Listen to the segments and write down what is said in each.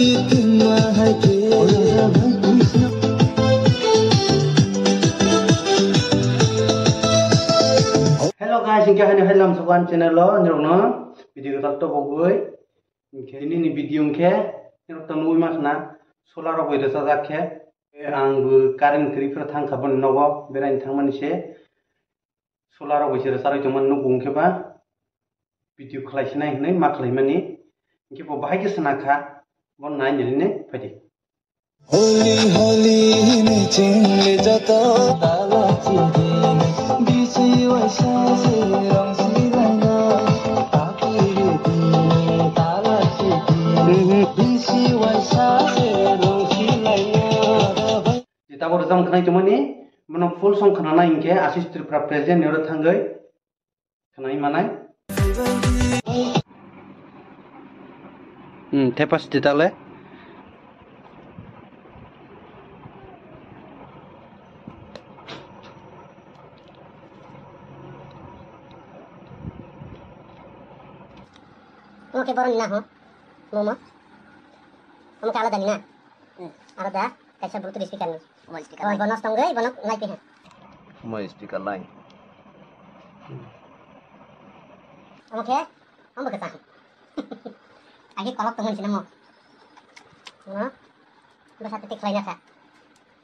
Hello guys, ingke hani helam sukan channel lo nyokno video tak to bogoi ingke ini video ingke nyok to nui mas na solar oi resa jakhe ang bu current kri fra thang khabon nogo berain thangmani se solar oi se resa roi tongman no bungke ba video khlaisnai hnai ma khlaimani ingke bo bahai ke sanakha bon nai nirine phadi Holi होली ने चिंगले जाता ताला चिंगीन बीसी वैसा से रंग सिलाना ताकि दिन ताला चिंगीन बीसी वैसा से रंग सिलाना jita bor jam khnai tumani mono full song khana na ingke assistir pra present nero thangai khnai manai tepas ditale Oke baru nina ho, momo, kamu kalah dan nina, ada dah, kaisa bluetooth speaker ni, oh bonus tonggai, bonus naik ni, मैं speaker line oke, kamu berkesan, lagi kalau temen sini mo, bersatu titik lainnya sah,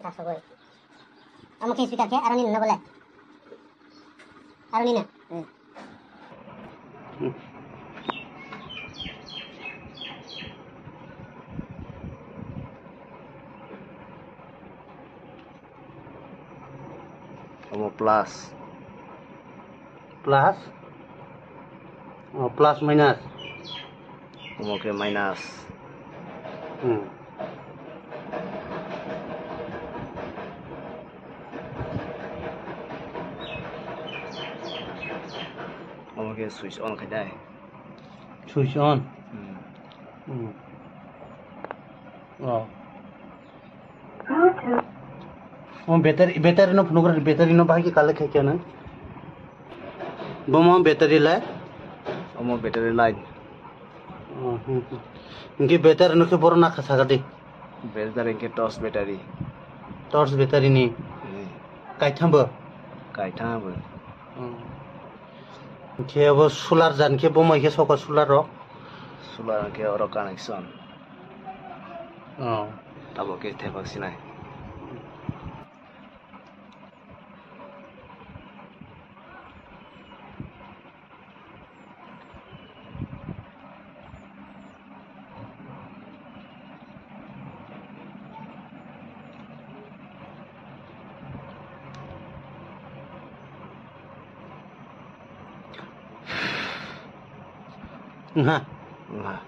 rasa gue, kamu ke speaker ke, aronin na boleh, aronin na, kamu plus plus plus minus kamu ke minus kamu ke switch on kedai switch on oh battery no phunugrar battery no bhai ki kale khe kya na bomo battery la kamu battery line inki battery no ke borona khasa gade battery ke torch battery ni kai thamba kaita bu ke abo solar jan ke bomo ke sokar solar ro solar ke oro connection oh tabo ke thebak sinai Nah. nah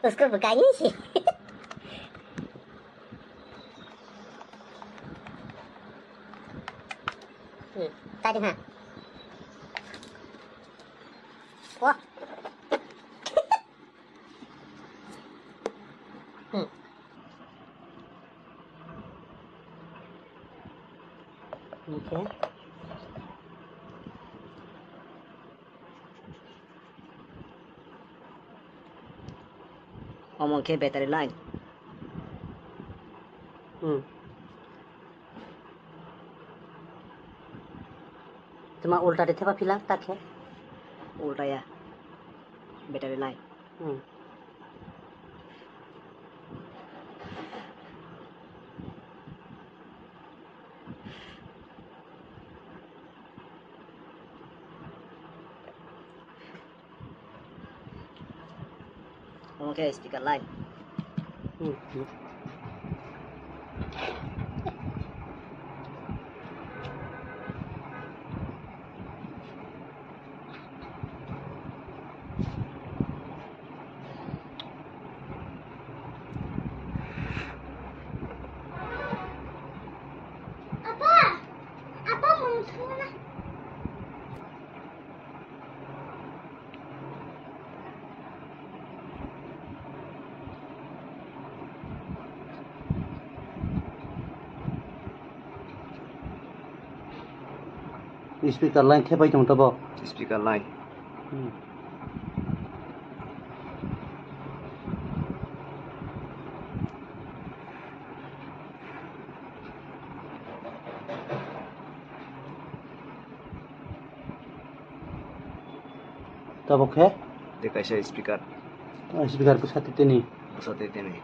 उसको बुकाइए sih. Tadi ha. Wah. Okay. Omong ke battery line. Cuma ulta di tempat bilang tak ya? Ulta ya, battery line. Oke, speaker line. speaker line thepai tong tabo speaker line tabo khe de kaisa speaker speaker ko sati teni busate tene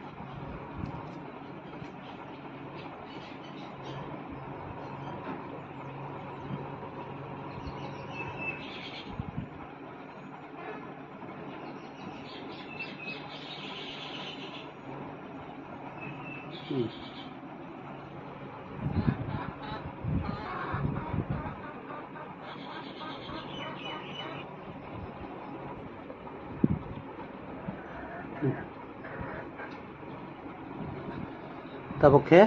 tabo khe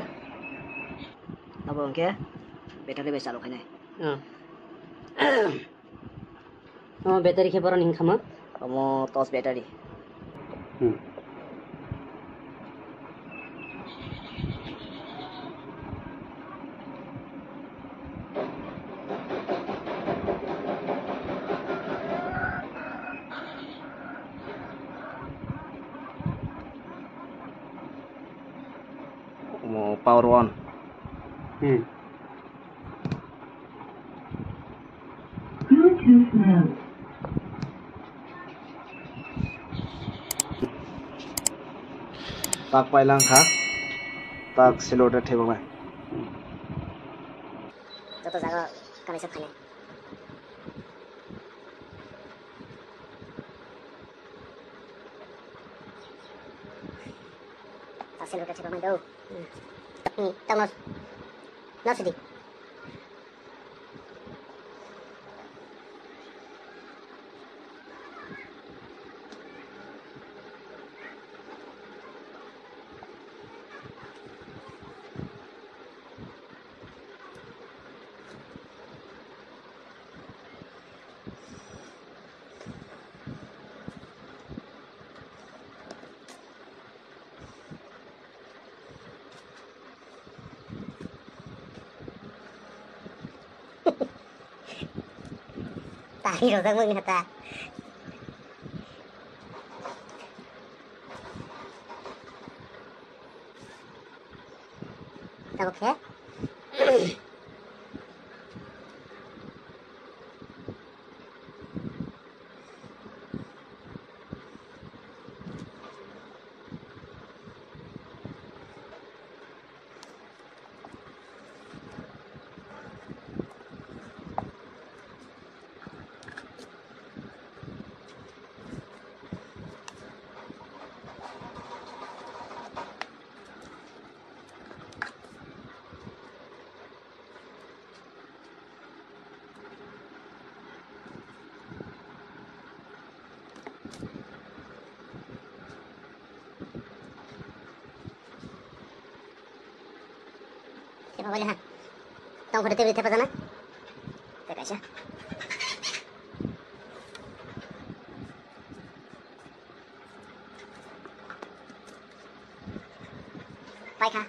Apa engke? Battery bes चालू खाने. Battery ke baron hing khama? Kamu tos battery. mau power on Bluetooth mode. tak pailang kha tak silote thebo mai Joto jaga kami सब खाने. Hasil kita coba main dulu. Tahu no sedih. Tahi roda mo ngata. Tahu ke? Siapa boleh ha? Tahu pada TV apa sana? Tak kasih. Baik ha.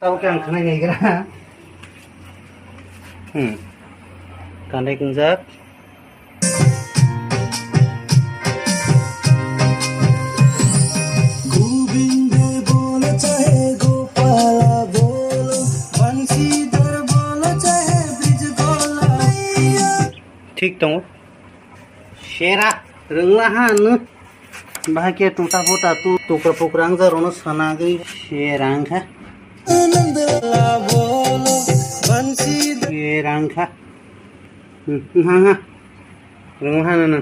tabo khe ang khana ngai gra kanai kungjak ठीक दङ शेरा रोंला हानो बाहाय टुटा फुटा तु टुक्रा फुक्रा आं जरावनो सानागै शेरांखा शेरांखा हा रोंला हानो